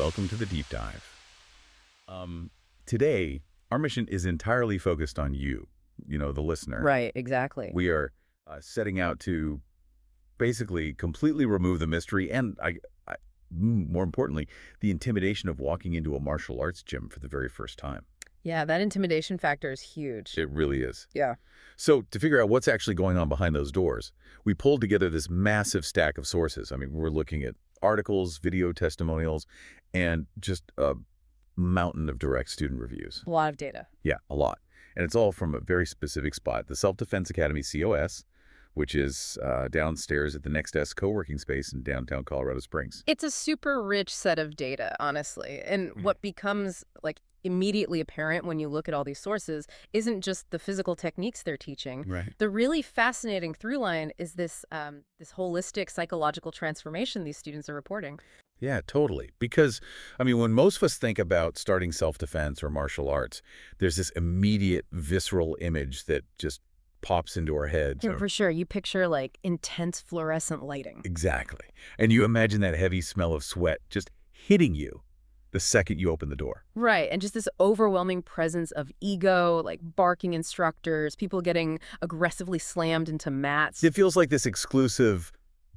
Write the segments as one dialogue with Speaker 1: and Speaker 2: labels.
Speaker 1: welcome to the deep dive. Today, our mission is entirely focused on you, the listener.
Speaker 2: Right, exactly.
Speaker 1: We are setting out to basically completely remove the mystery and, more importantly, the intimidation of walking into a martial arts gym for the very first time.
Speaker 2: Yeah, that intimidation factor is huge.
Speaker 1: It really is.
Speaker 2: Yeah.
Speaker 1: So to figure out what's actually going on behind those doors, we pulled together this massive stack of sources. I mean, we're looking at articles, video testimonials, and just a mountain of direct student reviews.
Speaker 2: A lot of data.
Speaker 1: Yeah, a lot. And it's all from a very specific spot, the Self Defense Academy COS, which is downstairs at the Next Desk co-working space in downtown Colorado Springs.
Speaker 2: It's a super rich set of data, honestly. And what becomes immediately apparent when you look at all these sources isn't just the physical techniques they're teaching.
Speaker 1: Right.
Speaker 2: The really fascinating through line is this holistic psychological transformation these students are reporting.
Speaker 1: Yeah, totally. Because, when most of us think about starting self-defense or martial arts, there's this immediate visceral image that just pops into our heads.
Speaker 2: Yeah, for sure. You picture intense fluorescent lighting.
Speaker 1: Exactly. And you imagine that heavy smell of sweat just hitting you the second you open the door.
Speaker 2: Right. And just this overwhelming presence of ego, barking instructors, people getting aggressively slammed into mats.
Speaker 1: It feels like this exclusive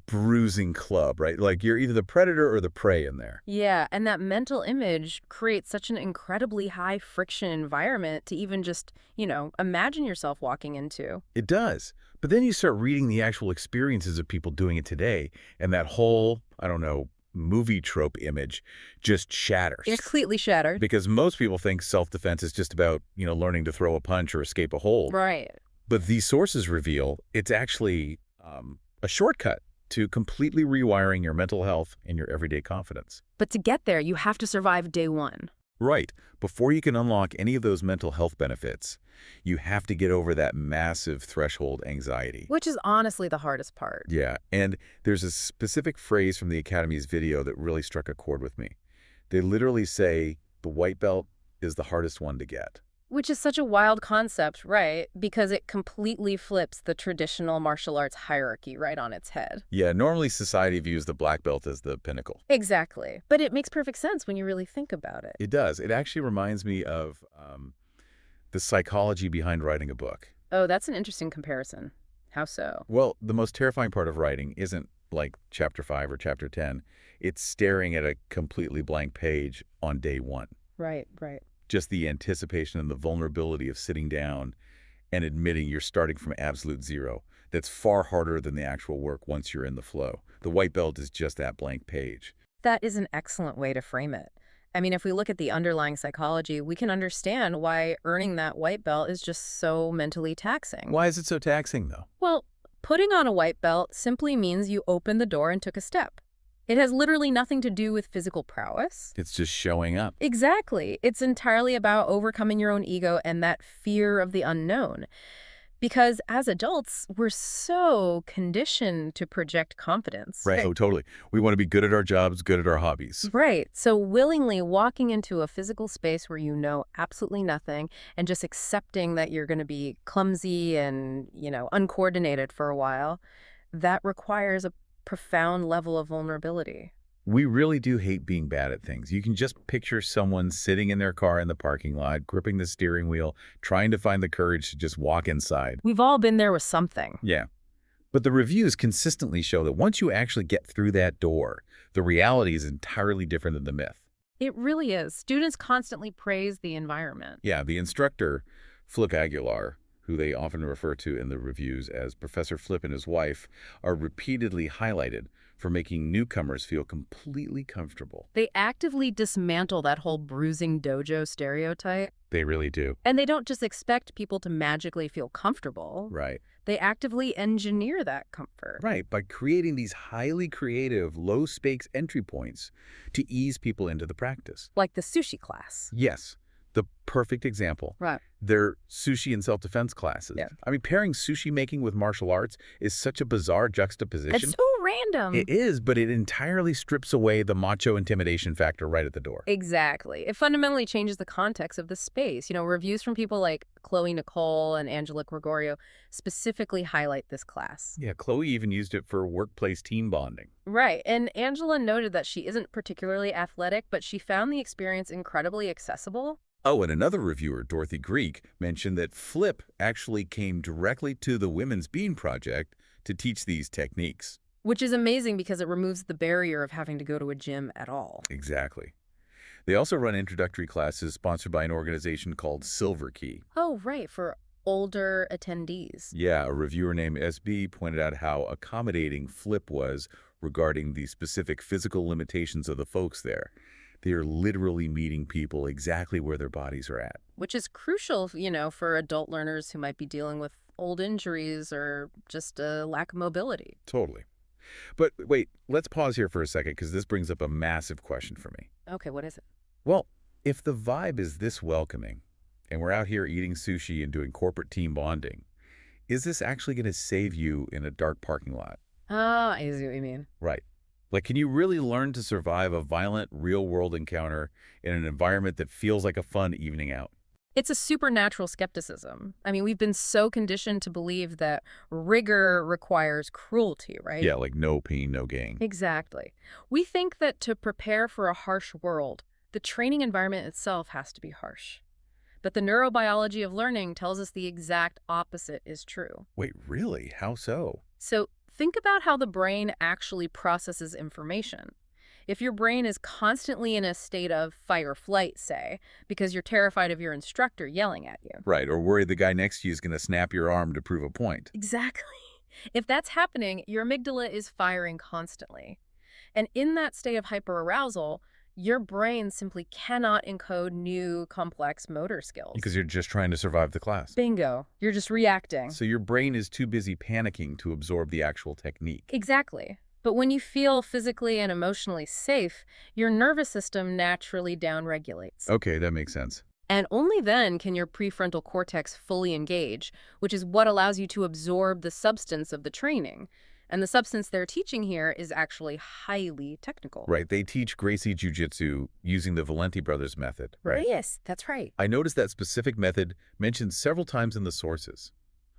Speaker 1: bruising club, right? Like you're either the predator or the prey in there.
Speaker 2: Yeah, and that mental image creates such an incredibly high friction environment to even just, imagine yourself walking into.
Speaker 1: It does. But then you start reading the actual experiences of people doing it today, and that whole, movie trope image just shatters.
Speaker 2: It's completely shattered.
Speaker 1: Because most people think self-defense is just about, learning to throw a punch or escape a hold.
Speaker 2: Right.
Speaker 1: But these sources reveal it's actually a shortcut to completely rewiring your mental health and your everyday confidence.
Speaker 2: But to get there, you have to survive day one.
Speaker 1: Right. Before you can unlock any of those mental health benefits, you have to get over that massive threshold anxiety.
Speaker 2: Which is honestly the hardest part.
Speaker 1: Yeah. And there's a specific phrase from the Academy's video that really struck a chord with me. They literally say the white belt is the hardest one to get.
Speaker 2: Which is such a wild concept, right? Because it completely flips the traditional martial arts hierarchy right on its head.
Speaker 1: Yeah, normally society views the black belt as the pinnacle.
Speaker 2: Exactly. But it makes perfect sense when you really think about it.
Speaker 1: It does. It actually reminds me of the psychology behind writing a book.
Speaker 2: Oh, that's an interesting comparison. How so?
Speaker 1: Well, the most terrifying part of writing isn't like chapter 5 or chapter 10. It's staring at a completely blank page on day one.
Speaker 2: Right, right.
Speaker 1: Just the anticipation and the vulnerability of sitting down and admitting you're starting from absolute zero. That's far harder than the actual work once you're in the flow. The white belt is just that blank page.
Speaker 2: That is an excellent way to frame it. If we look at the underlying psychology, we can understand why earning that white belt is just so mentally taxing.
Speaker 1: Why is it so taxing, though?
Speaker 2: Well, putting on a white belt simply means you opened the door and took a step. It has literally nothing to do with physical prowess.
Speaker 1: It's just showing up.
Speaker 2: Exactly. It's entirely about overcoming your own ego and that fear of the unknown. Because as adults, we're so conditioned to project confidence.
Speaker 1: Right. Oh, totally. We want to be good at our jobs, good at our hobbies.
Speaker 2: Right. So willingly walking into a physical space where you know absolutely nothing and just accepting that you're going to be clumsy and, uncoordinated for a while, that requires a profound level of vulnerability.
Speaker 1: We really do hate being bad at things. You can just picture someone sitting in their car in the parking lot, gripping the steering wheel, trying to find the courage to just walk inside.
Speaker 2: We've all been there with something.
Speaker 1: Yeah. But the reviews consistently show that once you actually get through that door, the reality is entirely different than the myth.
Speaker 2: It really is. Students constantly praise the environment.
Speaker 1: Yeah, the instructor, Flip Aguilar, who they often refer to in the reviews as Professor Flip and his wife, are repeatedly highlighted for making newcomers feel completely comfortable.
Speaker 2: They actively dismantle that whole bruising dojo stereotype.
Speaker 1: They really do.
Speaker 2: And they don't just expect people to magically feel comfortable.
Speaker 1: Right.
Speaker 2: They actively engineer that comfort.
Speaker 1: Right, by creating these highly creative, low-stakes entry points to ease people into the practice.
Speaker 2: Like the sushi class.
Speaker 1: Yes. The perfect example.
Speaker 2: Right.
Speaker 1: They're sushi and self-defense classes.
Speaker 2: Yeah.
Speaker 1: Pairing sushi making with martial arts is such a bizarre juxtaposition.
Speaker 2: It's so random.
Speaker 1: It is, but it entirely strips away the macho intimidation factor right at the door.
Speaker 2: Exactly. It fundamentally changes the context of the space. Reviews from people like Chloe Nicole and Angela Gregorio specifically highlight this class.
Speaker 1: Yeah, Chloe even used it for workplace team bonding.
Speaker 2: Right. And Angela noted that she isn't particularly athletic, but she found the experience incredibly accessible.
Speaker 1: Oh, and another reviewer, Dorothy Greek, mentioned that Flip actually came directly to the Women's Bean Project to teach these techniques.
Speaker 2: Which is amazing because it removes the barrier of having to go to a gym at all.
Speaker 1: Exactly. They also run introductory classes sponsored by an organization called Silver Key.
Speaker 2: Oh, right, for older attendees.
Speaker 1: Yeah, a reviewer named SB pointed out how accommodating Flip was regarding the specific physical limitations of the folks there. They are literally meeting people exactly where their bodies are at.
Speaker 2: Which is crucial, for adult learners who might be dealing with old injuries or just a lack of mobility.
Speaker 1: Totally. But wait, let's pause here for a second because this brings up a massive question for me.
Speaker 2: Okay, what is it?
Speaker 1: Well, if the vibe is this welcoming, and we're out here eating sushi and doing corporate team bonding, is this actually going to save you in a dark parking lot?
Speaker 2: Oh, I see what you mean.
Speaker 1: Right. Like, can you really learn to survive a violent, real-world encounter in an environment that feels like a fun evening out?
Speaker 2: It's a supernatural skepticism. I mean, we've been so conditioned to believe that rigor requires cruelty, right?
Speaker 1: Yeah, like no pain, no gain.
Speaker 2: Exactly. We think that to prepare for a harsh world, the training environment itself has to be harsh. But the neurobiology of learning tells us the exact opposite is true.
Speaker 1: Wait, really? How so?
Speaker 2: So think about how the brain actually processes information. If your brain is constantly in a state of fight or flight, say, because you're terrified of your instructor yelling at you.
Speaker 1: Right, or worried the guy next to you is going to snap your arm to prove a point.
Speaker 2: Exactly. If that's happening, your amygdala is firing constantly. And in that state of hyperarousal, your brain simply cannot encode new, complex motor skills.
Speaker 1: Because you're just trying to survive the class.
Speaker 2: Bingo. You're just reacting.
Speaker 1: So your brain is too busy panicking to absorb the actual technique.
Speaker 2: Exactly. But when you feel physically and emotionally safe, your nervous system naturally downregulates.
Speaker 1: Okay, that makes sense.
Speaker 2: And only then can your prefrontal cortex fully engage, which is what allows you to absorb the substance of the training. And the substance they're teaching here is actually highly technical.
Speaker 1: Right, they teach Gracie Jujutsu using the Valente Brothers method, right?
Speaker 2: Yes, that's right.
Speaker 1: I noticed that specific method mentioned several times in the sources.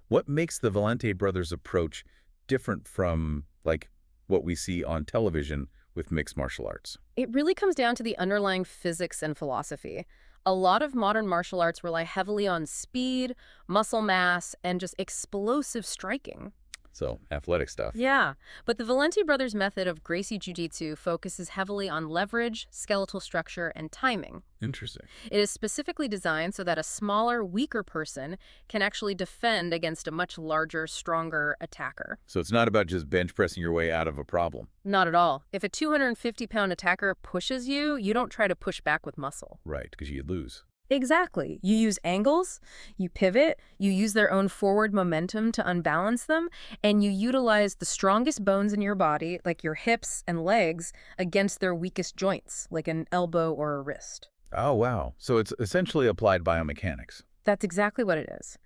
Speaker 1: What makes the Valente Brothers approach different from, like, what we see on television with mixed martial arts?
Speaker 2: It really comes down to the underlying physics and philosophy. A lot of modern martial arts rely heavily on speed, muscle mass, and just explosive striking.
Speaker 1: So, athletic stuff.
Speaker 2: Yeah, but the Valente Brothers method of Gracie Jiu-Jitsu focuses heavily on leverage, skeletal structure, and timing.
Speaker 1: Interesting.
Speaker 2: It is specifically designed so that a smaller, weaker person can actually defend against a much larger, stronger attacker.
Speaker 1: So it's not about just bench pressing your way out of a problem.
Speaker 2: Not at all. If a 250-pound attacker pushes you, you don't try to push back with muscle.
Speaker 1: Right, because you'd lose.
Speaker 2: Exactly. You use angles, you pivot, you use their own forward momentum to unbalance them, and you utilize the strongest bones in your body, like your hips and legs, against their weakest joints, like an elbow or a wrist.
Speaker 1: Oh, wow. So it's essentially applied biomechanics.
Speaker 2: That's exactly what it is.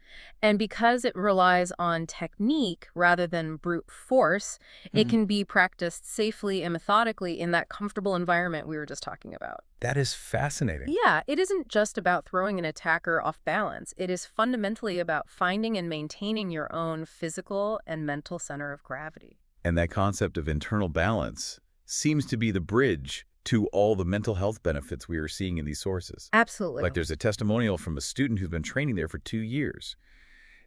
Speaker 2: And because it relies on technique rather than brute force, it can be practiced safely and methodically in that comfortable environment we were just talking about.
Speaker 1: That is fascinating.
Speaker 2: Yeah, it isn't just about throwing an attacker off balance. It is fundamentally about finding and maintaining your own physical and mental center of gravity.
Speaker 1: And that concept of internal balance seems to be the bridge to all the mental health benefits we are seeing in these sources.
Speaker 2: Absolutely.
Speaker 1: Like there's a testimonial from a student who's been training there for 2 years.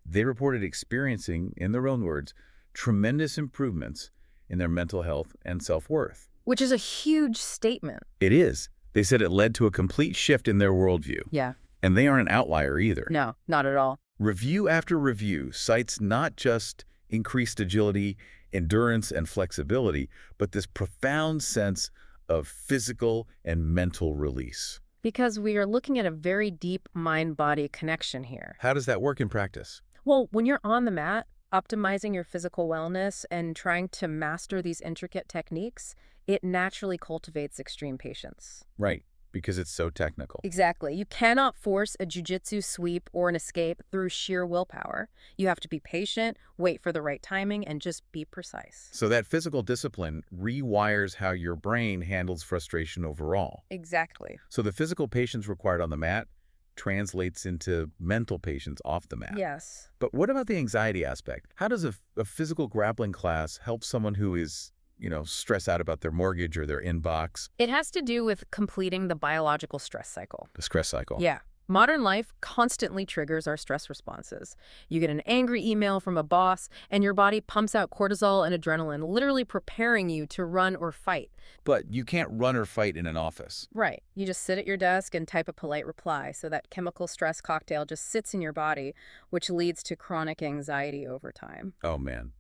Speaker 1: They reported experiencing, in their own words, tremendous improvements in their mental health and self-worth.
Speaker 2: Which is a huge statement.
Speaker 1: It is. They said it led to a complete shift in their worldview.
Speaker 2: Yeah.
Speaker 1: And they aren't an outlier either.
Speaker 2: No, not at all.
Speaker 1: Review after review cites not just increased agility, endurance, and flexibility, but this profound sense of physical and mental release.
Speaker 2: Because we are looking at a very deep mind-body connection here.
Speaker 1: How does that work in practice?
Speaker 2: Well, when you're on the mat, optimizing your physical wellness and trying to master these intricate techniques, it naturally cultivates extreme patience.
Speaker 1: Right. because it's so technical.
Speaker 2: Exactly. You cannot force a jujitsu sweep or an escape through sheer willpower. You have to be patient, wait for the right timing, and just be precise.
Speaker 1: So that physical discipline rewires how your brain handles frustration overall.
Speaker 2: Exactly.
Speaker 1: So the physical patience required on the mat translates into mental patience off the mat.
Speaker 2: Yes.
Speaker 1: But what about the anxiety aspect? How does a physical grappling class help someone who is, stressed out about their mortgage or their inbox?
Speaker 2: It has to do with completing the biological stress cycle.
Speaker 1: The stress cycle.
Speaker 2: Yeah. Modern life constantly triggers our stress responses. You get an angry email from a boss, and your body pumps out cortisol and adrenaline, literally preparing you to run or fight.
Speaker 1: But you can't run or fight in an office.
Speaker 2: Right. You just sit at your desk and type a polite reply, so that chemical stress cocktail just sits in your body, which leads to chronic anxiety over time.
Speaker 1: Oh, man.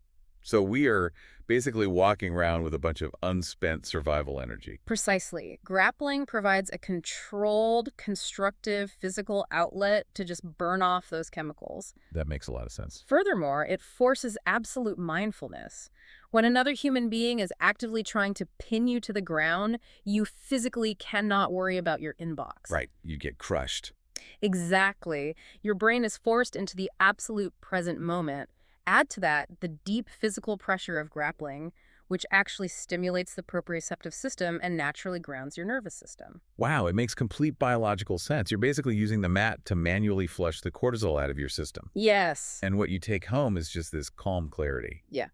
Speaker 1: So we are basically walking around with a bunch of unspent survival energy.
Speaker 2: Precisely. Grappling provides a controlled, constructive physical outlet to just burn off those chemicals.
Speaker 1: That makes a lot of sense.
Speaker 2: Furthermore, it forces absolute mindfulness. When another human being is actively trying to pin you to the ground, you physically cannot worry about your inbox.
Speaker 1: Right. You get crushed.
Speaker 2: Exactly. Your brain is forced into the absolute present moment. Add to that the deep physical pressure of grappling, which actually stimulates the proprioceptive system and naturally grounds your nervous system.
Speaker 1: Wow, it makes complete biological sense. You're basically using the mat to manually flush the cortisol out of your system.
Speaker 2: Yes.
Speaker 1: And what you take home is just this calm clarity.
Speaker 2: Yeah.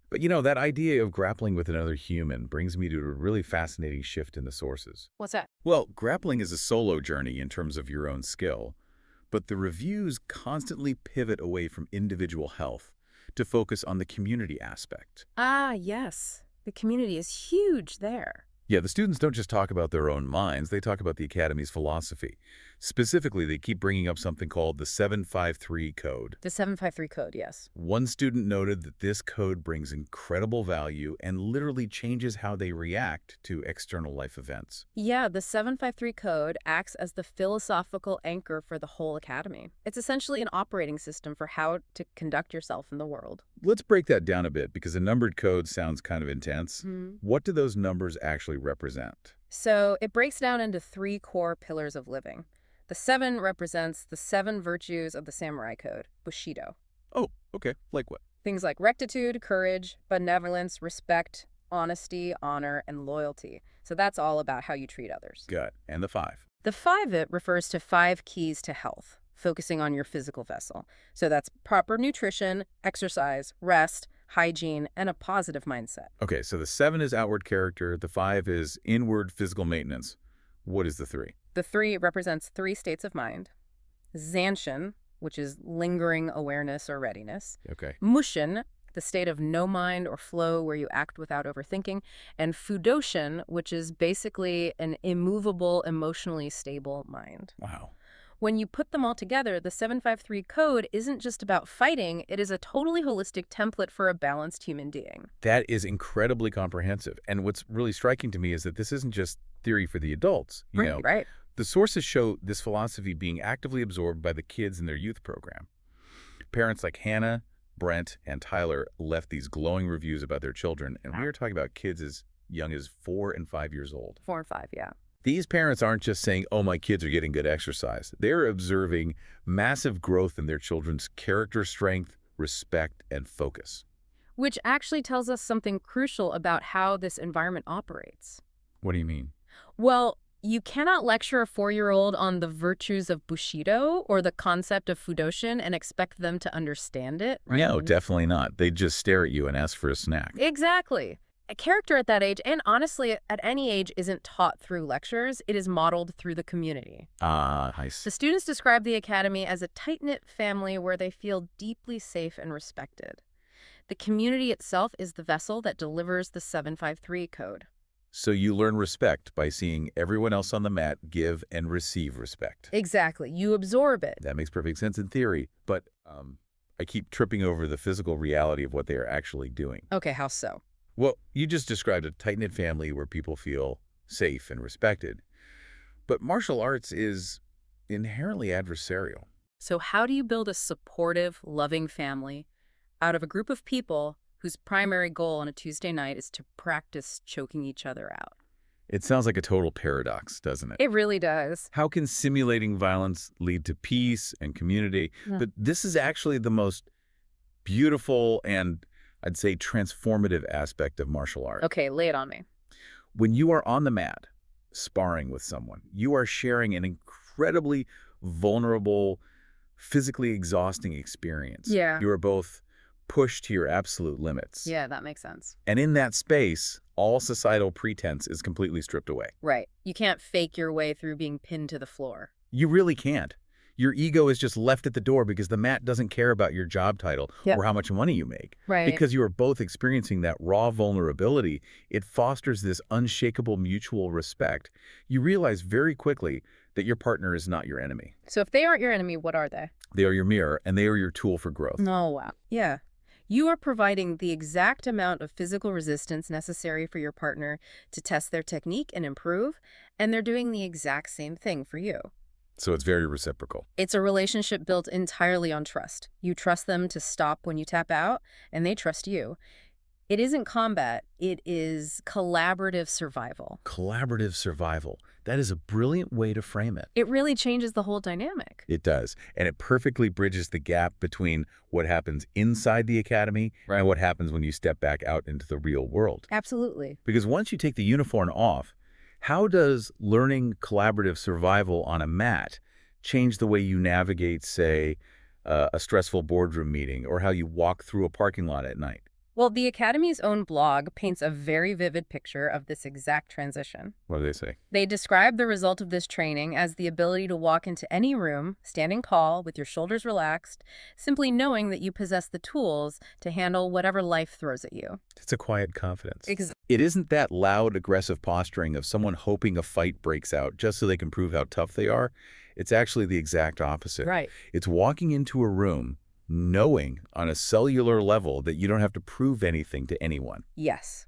Speaker 1: But that idea of grappling with another human brings me to a really fascinating shift in the sources.
Speaker 2: What's that?
Speaker 1: Well, grappling is a solo journey in terms of your own skill, but the reviews constantly pivot away from individual health to focus on the community aspect.
Speaker 2: Ah, yes. The community is huge there.
Speaker 1: Yeah, the students don't just talk about their own minds, they talk about the Academy's philosophy. Specifically, they keep bringing up something called the 753 code.
Speaker 2: The 753 code, yes.
Speaker 1: One student noted that this code brings incredible value and literally changes how they react to external life events.
Speaker 2: Yeah, the 753 code acts as the philosophical anchor for the whole academy. It's essentially an operating system for how to conduct yourself in the world.
Speaker 1: Let's break that down a bit because a numbered code sounds kind of intense. What do those numbers actually represent?
Speaker 2: So it breaks down into 3 core pillars of living. The 7 represents the 7 virtues of the samurai code, Bushido.
Speaker 1: Oh, okay. Like what?
Speaker 2: Things like rectitude, courage, benevolence, respect, honesty, honor, and loyalty. So that's all about how you treat others.
Speaker 1: Good. And the 5?
Speaker 2: The 5 it refers to 5 keys to health, focusing on your physical vessel. So that's proper nutrition, exercise, rest, hygiene, and a positive mindset.
Speaker 1: Okay, so the 7 is outward character, the 5 is inward physical maintenance. What is the 3?
Speaker 2: The 3 represents 3 states of mind. Zanshin, which is lingering awareness or readiness.
Speaker 1: Okay.
Speaker 2: Mushin, the state of no mind or flow where you act without overthinking. And Fudoshin, which is basically an immovable, emotionally stable mind.
Speaker 1: Wow.
Speaker 2: When you put them all together, the 753 code isn't just about fighting, it is a totally holistic template for a balanced human being.
Speaker 1: That is incredibly comprehensive. And what's really striking to me is that this isn't just theory for the adults.
Speaker 2: Right.
Speaker 1: The sources show this philosophy being actively absorbed by the kids in their youth program. Parents like Hannah, Brent, and Tyler left these glowing reviews about their children, and we are talking about kids as young as 4 and 5 years old.
Speaker 2: 4 and 5, yeah.
Speaker 1: These parents aren't just saying, oh, my kids are getting good exercise. They're observing massive growth in their children's character strength, respect, and focus.
Speaker 2: Which actually tells us something crucial about how this environment operates.
Speaker 1: What do you mean?
Speaker 2: Well, you cannot lecture a 4-year-old on the virtues of Bushido or the concept of Fudoshin and expect them to understand it. Right?
Speaker 1: No, definitely not. They just stare at you and ask for a snack.
Speaker 2: Exactly. A character at that age, and honestly at any age, isn't taught through lectures. It is modeled through the community.
Speaker 1: Nice.
Speaker 2: The students describe the academy as a tight-knit family where they feel deeply safe and respected. The community itself is the vessel that delivers the 753 code.
Speaker 1: So you learn respect by seeing everyone else on the mat give and receive respect.
Speaker 2: Exactly. You absorb it.
Speaker 1: That makes perfect sense in theory, but I keep tripping over the physical reality of what they are actually doing.
Speaker 2: Okay, how so?
Speaker 1: Well, you just described a tight-knit family where people feel safe and respected. But martial arts is inherently adversarial.
Speaker 2: So how do you build a supportive, loving family out of a group of people whose primary goal on a Tuesday night is to practice choking each other out?
Speaker 1: It sounds like a total paradox, doesn't it?
Speaker 2: It really does.
Speaker 1: How can simulating violence lead to peace and community?
Speaker 2: Hmm.
Speaker 1: But this is actually the most beautiful and, I'd say, transformative aspect of martial art.
Speaker 2: Okay, lay it on me.
Speaker 1: When you are on the mat, sparring with someone, you are sharing an incredibly vulnerable, physically exhausting experience.
Speaker 2: Yeah.
Speaker 1: You are both pushed to your absolute limits.
Speaker 2: Yeah, that makes sense.
Speaker 1: And in that space, all societal pretense is completely stripped away.
Speaker 2: Right. You can't fake your way through being pinned to the floor.
Speaker 1: You really can't. Your ego is just left at the door because the mat doesn't care about your job title
Speaker 2: Yep.
Speaker 1: or how much money you make.
Speaker 2: Right.
Speaker 1: Because you are both experiencing that raw vulnerability, it fosters this unshakable mutual respect. You realize very quickly that your partner is not your enemy.
Speaker 2: So if they aren't your enemy, what are they?
Speaker 1: They are your mirror, and they are your tool for growth.
Speaker 2: Oh, wow. Yeah. You are providing the exact amount of physical resistance necessary for your partner to test their technique and improve, and they're doing the exact same thing for you.
Speaker 1: So it's very reciprocal.
Speaker 2: It's a relationship built entirely on trust. You trust them to stop when you tap out, and they trust you. It isn't combat, it is collaborative survival.
Speaker 1: Collaborative survival. That is a brilliant way to frame it.
Speaker 2: It really changes the whole dynamic.
Speaker 1: It does. And it perfectly bridges the gap between what happens inside the academy and what happens when you step back out into the real world.
Speaker 2: Absolutely.
Speaker 1: Because once you take the uniform off, how does learning collaborative survival on a mat change the way you navigate, say, a stressful boardroom meeting or how you walk through a parking lot at night?
Speaker 2: Well, the Academy's own blog paints a very vivid picture of this exact transition.
Speaker 1: What do they say?
Speaker 2: They describe the result of this training as the ability to walk into any room, standing tall, with your shoulders relaxed, simply knowing that you possess the tools to handle whatever life throws at you.
Speaker 1: It's a quiet confidence.
Speaker 2: Exactly.
Speaker 1: It isn't that loud, aggressive posturing of someone hoping a fight breaks out just so they can prove how tough they are. It's actually the exact opposite.
Speaker 2: Right.
Speaker 1: It's walking into a room knowing on a cellular level that you don't have to prove anything to anyone.
Speaker 2: Yes.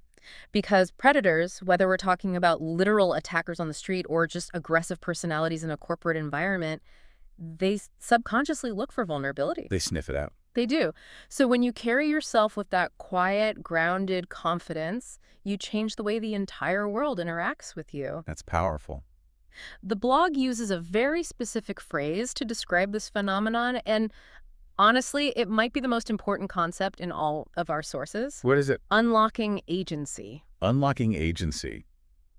Speaker 2: Because predators, whether we're talking about literal attackers on the street or just aggressive personalities in a corporate environment, they subconsciously look for vulnerability.
Speaker 1: They sniff it out.
Speaker 2: They do. So when you carry yourself with that quiet, grounded confidence, you change the way the entire world interacts with you.
Speaker 1: That's powerful.
Speaker 2: The blog uses a very specific phrase to describe this phenomenon, and honestly, it might be the most important concept in all of our sources.
Speaker 1: What is it?
Speaker 2: Unlocking agency.
Speaker 1: Unlocking agency.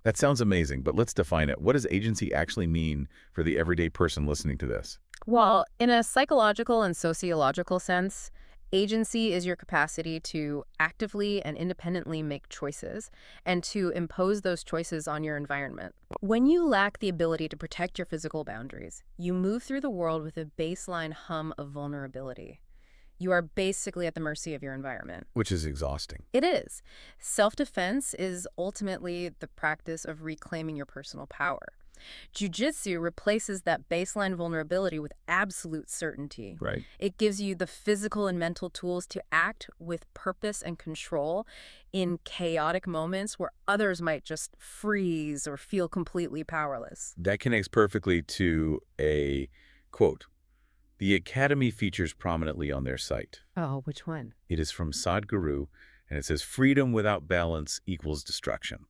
Speaker 1: That sounds amazing, but let's define it. What does agency actually mean for the everyday person listening to this?
Speaker 2: Well, in a psychological and sociological sense, agency is your capacity to actively and independently make choices and to impose those choices on your environment. When you lack the ability to protect your physical boundaries, you move through the world with a baseline hum of vulnerability. You are basically at the mercy of your environment.
Speaker 1: Which is exhausting.
Speaker 2: It is. Self-defense is ultimately the practice of reclaiming your personal power. Jujutsu replaces that baseline vulnerability with absolute certainty.
Speaker 1: Right.
Speaker 2: It gives you the physical and mental tools to act with purpose and control in chaotic moments where others might just freeze or feel completely powerless.
Speaker 1: That connects perfectly to a quote. The Academy features prominently on their site.
Speaker 2: Oh, which one?
Speaker 1: It is from Sadhguru, and it says, freedom without balance equals destruction.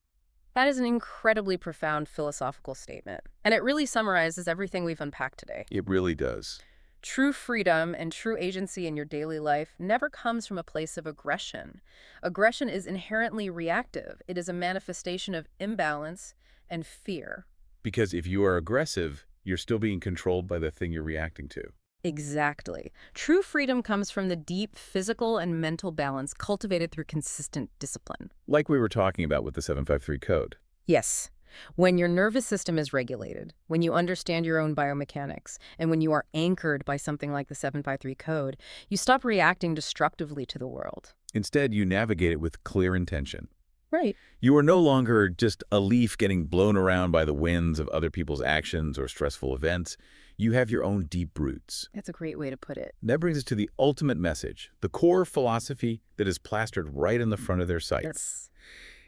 Speaker 2: That is an incredibly profound philosophical statement, and it really summarizes everything we've unpacked today.
Speaker 1: It really does.
Speaker 2: True freedom and true agency in your daily life never comes from a place of aggression. Aggression is inherently reactive. It is a manifestation of imbalance and fear.
Speaker 1: Because if you are aggressive, you're still being controlled by the thing you're reacting to.
Speaker 2: Exactly. True freedom comes from the deep physical and mental balance cultivated through consistent discipline.
Speaker 1: Like we were talking about with the 753 code.
Speaker 2: Yes. When your nervous system is regulated, when you understand your own biomechanics, and when you are anchored by something like the 753 code, you stop reacting destructively to the world.
Speaker 1: Instead, you navigate it with clear intention.
Speaker 2: Right.
Speaker 1: You are no longer just a leaf getting blown around by the winds of other people's actions or stressful events. You have your own deep roots.
Speaker 2: That's a great way to put it.
Speaker 1: That brings us to the ultimate message, the core philosophy that is plastered right in the front of their site.
Speaker 2: Yes.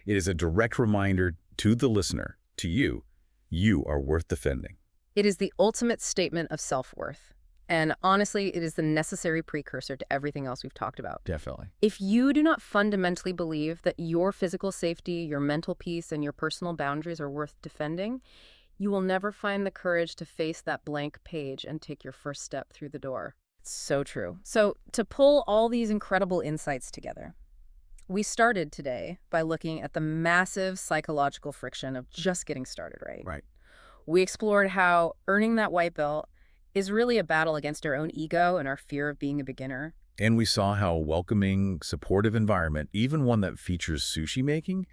Speaker 1: It is a direct reminder to the listener, to you, you are worth defending.
Speaker 2: It is the ultimate statement of self-worth. And honestly, it is the necessary precursor to everything else we've talked about.
Speaker 1: Definitely.
Speaker 2: If you do not fundamentally believe that your physical safety, your mental peace, and your personal boundaries are worth defending, you will never find the courage to face that blank page and take your first step through the door. It's so true. So, to pull all these incredible insights together, we started today by looking at the massive psychological friction of just getting started, right?
Speaker 1: Right.
Speaker 2: We explored how earning that white belt is really a battle against our own ego and our fear of being a beginner.
Speaker 1: And we saw how a welcoming, supportive environment, even one that features sushi making,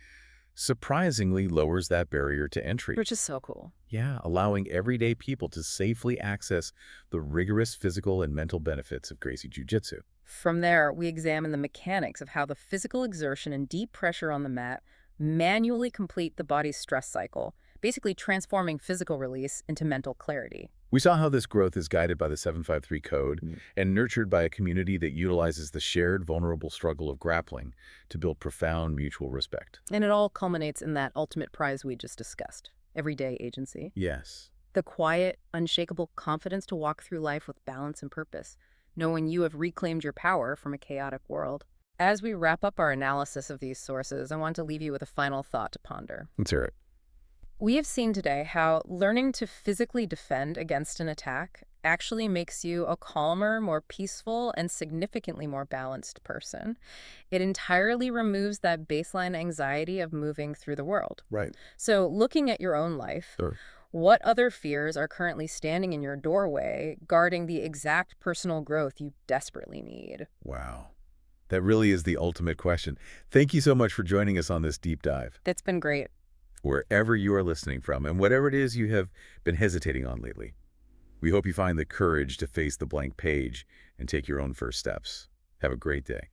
Speaker 1: surprisingly lowers that barrier to entry.
Speaker 2: Which is so cool.
Speaker 1: Yeah, allowing everyday people to safely access the rigorous physical and mental benefits of Gracie Jiu-Jitsu.
Speaker 2: From there, we examine the mechanics of how the physical exertion and deep pressure on the mat manually complete the body's stress cycle, basically transforming physical release into mental clarity.
Speaker 1: We saw how this growth is guided by the 753 code and nurtured by a community that utilizes the shared vulnerable struggle of grappling to build profound mutual respect.
Speaker 2: And it all culminates in that ultimate prize we just discussed, everyday agency.
Speaker 1: Yes.
Speaker 2: The quiet, unshakable confidence to walk through life with balance and purpose, knowing you have reclaimed your power from a chaotic world. As we wrap up our analysis of these sources, I want to leave you with a final thought to ponder.
Speaker 1: Let's hear it.
Speaker 2: We have seen today how learning to physically defend against an attack actually makes you a calmer, more peaceful, and significantly more balanced person. It entirely removes that baseline anxiety of moving through the world.
Speaker 1: Right.
Speaker 2: So, looking at your own life,
Speaker 1: Sure.
Speaker 2: what other fears are currently standing in your doorway, guarding the exact personal growth you desperately need?
Speaker 1: Wow. That really is the ultimate question. Thank you so much for joining us on this deep dive.
Speaker 2: That's been great.
Speaker 1: Wherever you are listening from and whatever it is you have been hesitating on lately, we hope you find the courage to face the blank page and take your own first steps. Have a great day.